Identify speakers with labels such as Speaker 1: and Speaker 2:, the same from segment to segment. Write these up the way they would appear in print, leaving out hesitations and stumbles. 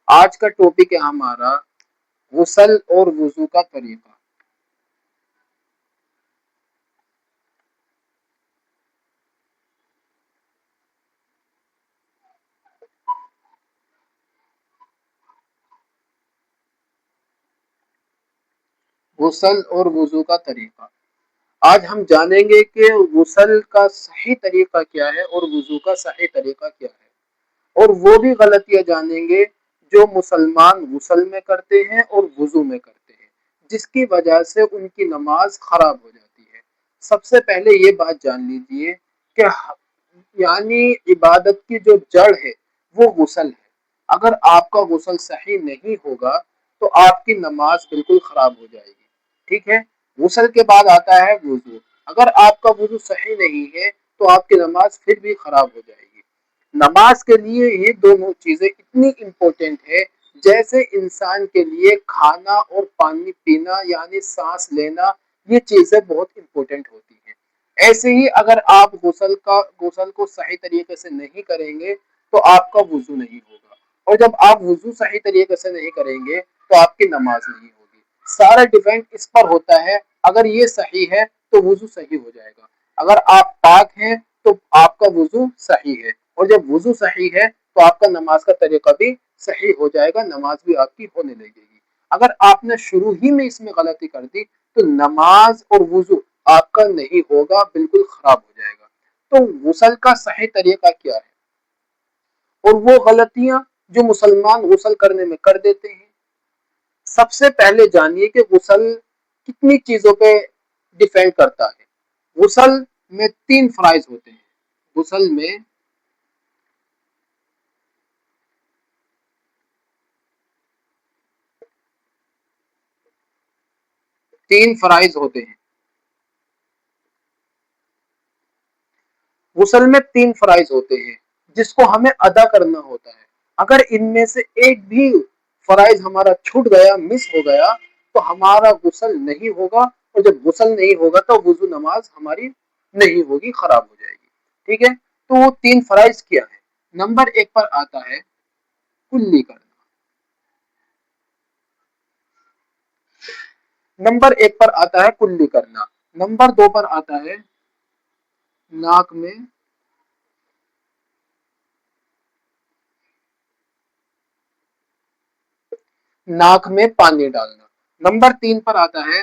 Speaker 1: آج کا ٹاپک ہے ہمارا غسل اور وضو کا طریقہ۔ غسل اور وضو کا طریقہ آج ہم جانیں گے کہ غسل کا صحیح طریقہ کیا ہے اور وضو کا صحیح طریقہ کیا ہے، اور وہ بھی غلطیاں جانیں گے جو مسلمان غسل میں کرتے ہیں اور وضو میں کرتے ہیں، جس کی وجہ سے ان کی نماز خراب ہو جاتی ہے۔ سب سے پہلے یہ بات جان لیجئے کہ یعنی عبادت کی جو جڑ ہے وہ غسل ہے۔ اگر آپ کا غسل صحیح نہیں ہوگا تو آپ کی نماز بالکل خراب ہو جائے گی، ٹھیک ہے۔ غسل کے بعد آتا ہے وضو۔ اگر آپ کا وضو صحیح نہیں ہے تو آپ کی نماز پھر بھی خراب ہو جائے گی۔ نماز کے لیے یہ دونوں چیزیں اتنی امپورٹنٹ ہے جیسے انسان کے لیے کھانا اور پانی پینا یعنی سانس لینا، یہ چیزیں بہت امپورٹنٹ ہوتی ہیں۔ ایسے ہی اگر آپ غسل کو صحیح طریقے سے نہیں کریں گے تو آپ کا وضو نہیں ہوگا، اور جب آپ وضو صحیح طریقے سے نہیں کریں گے تو آپ کی نماز نہیں ہوگی۔ سارا ڈیپینڈ اس پر ہوتا ہے، اگر یہ صحیح ہے تو وضو صحیح ہو جائے گا، اگر آپ پاک ہیں تو آپ کا وضو صحیح ہے، اور جب وضو صحیح ہے تو آپ کا نماز کا طریقہ بھی صحیح ہو جائے گا، نماز بھی آپ کی ہونے لگے گی۔ اگر آپ نے شروع ہی میں اس میں غلطی کر دی تو نماز اور وضو آپ کا نہیں ہوگا، بالکل خراب ہو جائے گا۔ تو غسل کا صحیح طریقہ کیا ہے اور وہ غلطیاں جو مسلمان غسل کرنے میں کر دیتے ہیں۔ سب سے پہلے جانیے کہ غسل کتنی چیزوں پہ ڈیپینڈ کرتا ہے۔ غسل میں 3 فرائض ہوتے ہیں۔ غسل میں 3 فرائض ہوتے ہیں۔ غسل میں 3 فرائض ہوتے ہیں جس کو ہمیں ادا کرنا ہوتا ہے۔ اگر ان میں سے ایک بھی فرائض ہمارا چھوٹ گیا، مس ہو گیا، تو ہمارا غسل نہیں ہوگا، اور جب غسل نہیں ہوگا تو وضو نماز ہماری نہیں ہوگی، خراب ہو جائے گی، ٹھیک ہے۔ تو وہ 3 فرائض کیا ہے؟ نمبر 1 پر آتا ہے کلی کرنا۔ نمبر 1 پر آتا ہے کلی کرنا۔ نمبر 2 پر آتا ہے ناک میں پانی ڈالنا۔ نمبر 3 پر آتا ہے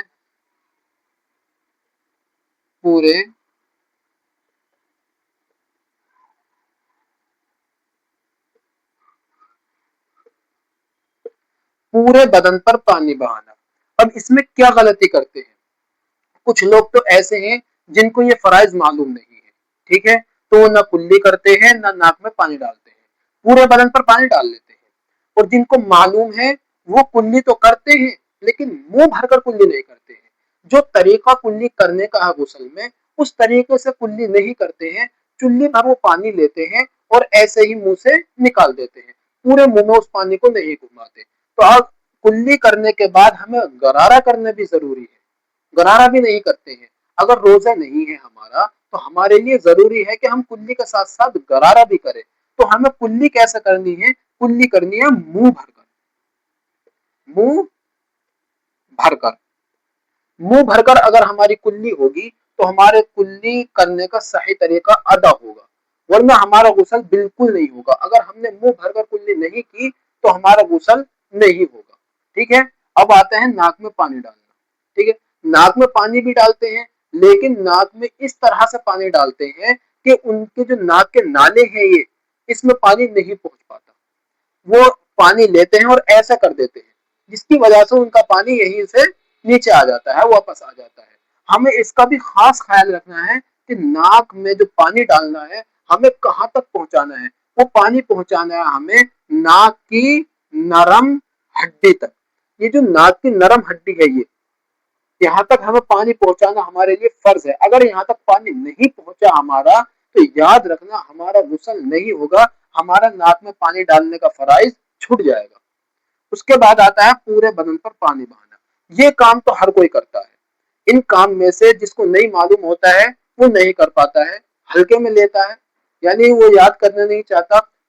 Speaker 1: پورے بدن پر پانی بہانا۔ اب اس میں کیا غلطی کرتے ہیں؟ کچھ لوگ تو ایسے ہیں جن کو یہ فرائض معلوم نہیں ہے، ٹھیک ہے، تو وہ نہ کلی کرتے ہیں نہ ناک میں پانی ڈالتے ہیں، پورے بدن پر پانی ڈال لیتے ہیں۔ اور جن کو معلوم ہے وہ کلی تو کرتے ہیں لیکن منہ بھر کر کلی نہیں کرتے ہیں۔ جو طریقہ کلی کرنے کا ہے غسل میں، اس طریقے سے کلی نہیں کرتے ہیں، چلی بھر وہ پانی لیتے ہیں اور ایسے ہی منہ سے نکال دیتے ہیں، پورے منہ میں اس پانی کو نہیں گھماتے۔ تو اب کلی کرنے کے بعد ہمیں غرارہ کرنا بھی ضروری ہے، غرارہ بھی نہیں کرتے ہیں۔ اگر روزہ نہیں ہے ہمارا تو ہمارے لیے ضروری ہے کہ ہم کلی کے ساتھ ساتھ غرارہ بھی کریں۔ تو ہمیں کلی کیسے کرنی ہے؟ کلی کرنی ہے منہ بھر کر، منہ بھر کر، منہ بھر کر اگر ہماری کلی ہوگی تو ہمارے کلی کرنے کا صحیح طریقہ ادا ہوگا، ورنہ ہمارا غسل بالکل نہیں ہوگا۔ اگر ہم نے منہ بھر کر کلی نہیں کی تو ہمارا غسل نہیں ہوگا، ٹھیک ہے۔ اب آتے ہیں ناک میں پانی ڈالنا، ٹھیک ہے۔ ناک میں پانی بھی ڈالتے ہیں لیکن ناک میں اس طرح سے پانی ڈالتے ہیں کہ ان کے جو ناک کے نالے ہیں یہ اس میں پانی نہیں پہنچ پاتا، وہ پانی لیتے ہیں اور ایسا کر دیتے ہیں جس کی وجہ سے ان کا پانی یہیں سے نیچے آ جاتا ہے، واپس آ جاتا ہے۔ ہمیں اس کا بھی خاص خیال رکھنا ہے کہ ناک میں جو پانی ڈالنا ہے ہمیں کہاں تک پہنچانا ہے۔ وہ پانی پہنچانا ہے ہمیں ناک کی نرم ہڈی تک۔ یہ جو ناک کی نرم ہڈی ہے یہ یہاں تک ہمیں پانی پہنچانا ہمارے لیے فرض ہے۔ اگر یہاں تک پانی نہیں پہنچا ہمارا تو یاد رکھنا ہمارا غسل نہیں ہوگا، ہمارا ناک میں پانی ڈالنے کا فرائض چھوٹ جائے گا۔ اس کے بعد آتا ہے پورے بدن پر پانی بہانا۔ یہ کام تو ہر کوئی کرتا ہے، ان کام میں سے جس کو نہیں معلوم ہوتا ہے وہ نہیں کر پاتا ہے، ہلکے میں لیتا ہے، یعنی وہ یاد کرنا نہیں چاہتا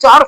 Speaker 1: 4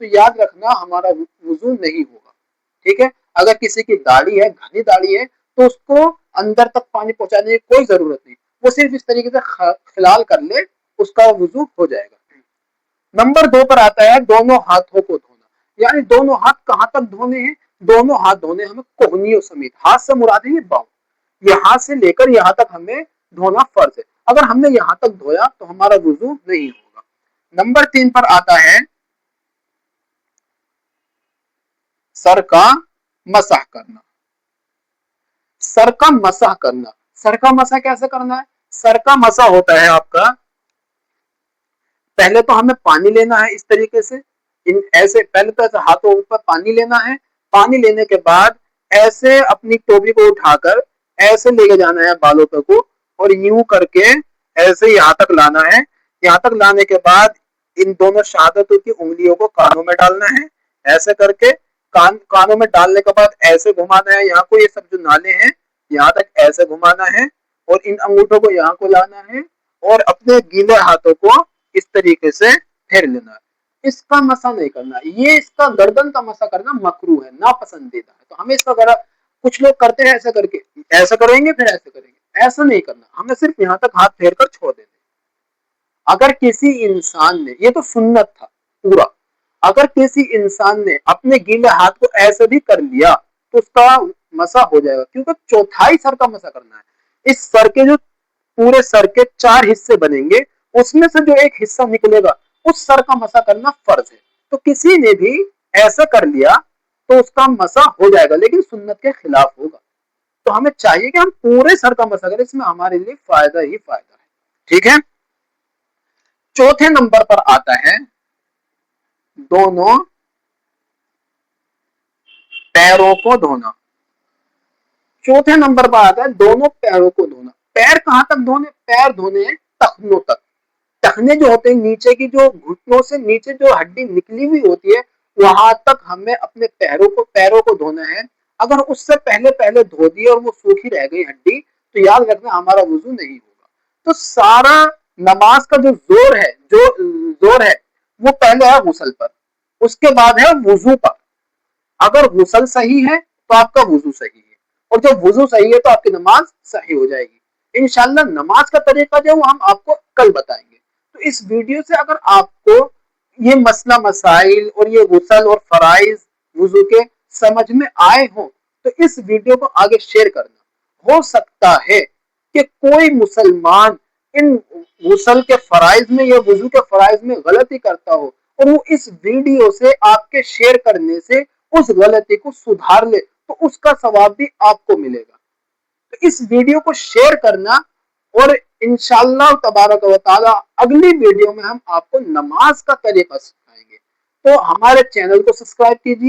Speaker 1: تو یاد رکھنا ہمارا وضو نہیں ہوگا. ٹھیک ہے. اگر کسی کی داڑھی ہے, گھنی داڑھی ہے, تو اس کو اندر تک پانی پہنچانے کی کوئی ضرورت نہیں, وہ صرف اس طریقے سے خلال کر لے, اس کا وضو ہو جائے گا. نمبر 2 پر آتا ہے دونوں ہاتھوں کو دھونا. یعنی دونوں ہاتھ کہاں تک دھونے ہیں؟ دونوں ہاتھ دھونے ہمیں کوہنیوں سمیت. ہاتھ سے مراد ہے یہ باؤں, یہاں سے لے کر یہاں تک ہمیں دھونا فرض ہے. اگر ہم نے یہاں تک دھویا تو ہمارا وضو نہیں ہوگا. نمبر 3 پر آتا ہے سر کا مسح کرنا. سر کا مسح کرنا. سر کا مسح کیسے کرنا ہے؟ سر کا مسح ہوتا ہے آپ کا, پہلے تو ہمیں پانی لینا ہے اس طریقے سے, ایسے پہلے تو ایسے ہاتھوں اوپر پانی لینا ہے. پانی لینے کے بعد ایسے اپنی ٹوپی کو اٹھا کر ایسے لے کے جانا ہے بالوں تک کو, اور یوں کر کے ایسے یہاں تک لانا ہے. یہاں تک لانے کے بعد ان دونوں شہادتوں کی انگلیوں کو کانوں میں ڈالنا ہے. ایسے کر کے کانوں میں ڈالنے کے بعد ایسے گھمانا ہے. یہاں کو یہ سب جو نالے ہیں یہاں تک ایسے گھمانا ہے, اور ان انگوٹھوں کو یہاں کو لانا ہے, اور اپنے گیلے ہاتھوں کو اس طریقے سے پھیر لینا ہے. اس کا مسا نہیں کرنا. یہ اس کا گردن کا مسا کرنا مکروہ ہے, ناپسندیدہ ہے. تو ہمیں اس کا کچھ لوگ کرتے ہیں ایسا کر کے, ایسا کریں گے پھر ایسا کریں گے, ایسا نہیں کرنا. ہمیں صرف یہاں تک ہاتھ پھیر کر چھوڑ دینا. اگر کسی انسان نے, یہ تو سنت تھا پورا, اگر کسی انسان نے اپنے گیلے ہاتھ کو ایسے بھی کر لیا تو اس کا مسا ہو جائے گا, کیونکہ چوتھائی سر کا مسا کرنا ہے. اس سر کے جو پورے سر کے 4 حصے بنیں گے, اس میں سے جو ایک حصہ نکلے گا اس سر کا مسا کرنا فرض ہے. تو کسی نے بھی ایسا کر لیا تو اس کا مسا ہو جائے گا, لیکن سنت کے خلاف ہوگا. تو ہمیں چاہیے کہ ہم پورے سر کا مسا کریں, اس میں ہمارے لیے فائدہ ہی فائدہ ہے. ٹھیک ہے. چوتھے نمبر پر آتا ہے دونوں پیروں کو دھونا. چوتھے نمبر پر آتا ہے دونوں پیروں کو دھونا. پیر کہاں تک دھونے؟ پیر دھونے ہیں ٹخنوں تک. ٹخنے جو ہوتے ہیں نیچے کی, جو گھٹنوں سے نیچے جو ہڈی نکلی ہوئی ہوتی ہے, وہاں تک ہمیں اپنے پیروں کو دھونا ہے. اگر اس سے پہلے دھو دی اور وہ سوکھی رہ گئی ہڈی, تو یاد رکھنا ہمارا وضو نہیں ہوگا. تو سارا نماز کا جو زور ہے وہ پہلے ہے غسل پر, اس کے بعد ہے وضو پر. اگر غسل صحیح ہے تو آپ کا وضو صحیح ہے, اور جب وضو صحیح ہے تو آپ کی نماز صحیح ہو جائے گی. انشاءاللہ نماز کا طریقہ جو ہم آپ کو کل بتائیں گے. تو اس ویڈیو سے اگر آپ کو یہ مسئلہ مسائل اور یہ غسل اور فرائض وضو کے سمجھ میں آئے ہوں تو اس ویڈیو کو آگے شیئر کرنا. ہو سکتا ہے کہ کوئی مسلمان ان غسل کے فرائض میں یا وضو کے فرائض میں غلطی کرتا ہو, اور وہ اس ویڈیو سے آپ کے شیئر کرنے سے اس غلطی کو سدھار لے, تو اس کا ثواب بھی آپ کو ملے گا. تو اس ویڈیو کو شیئر کرنا, اور انشاءاللہ تبارک و تعالی اگلی ویڈیو میں ہم آپ کو نماز کا طریقہ سکھائیں گے. تو ہمارے چینل کو سبسکرائب کیجیے.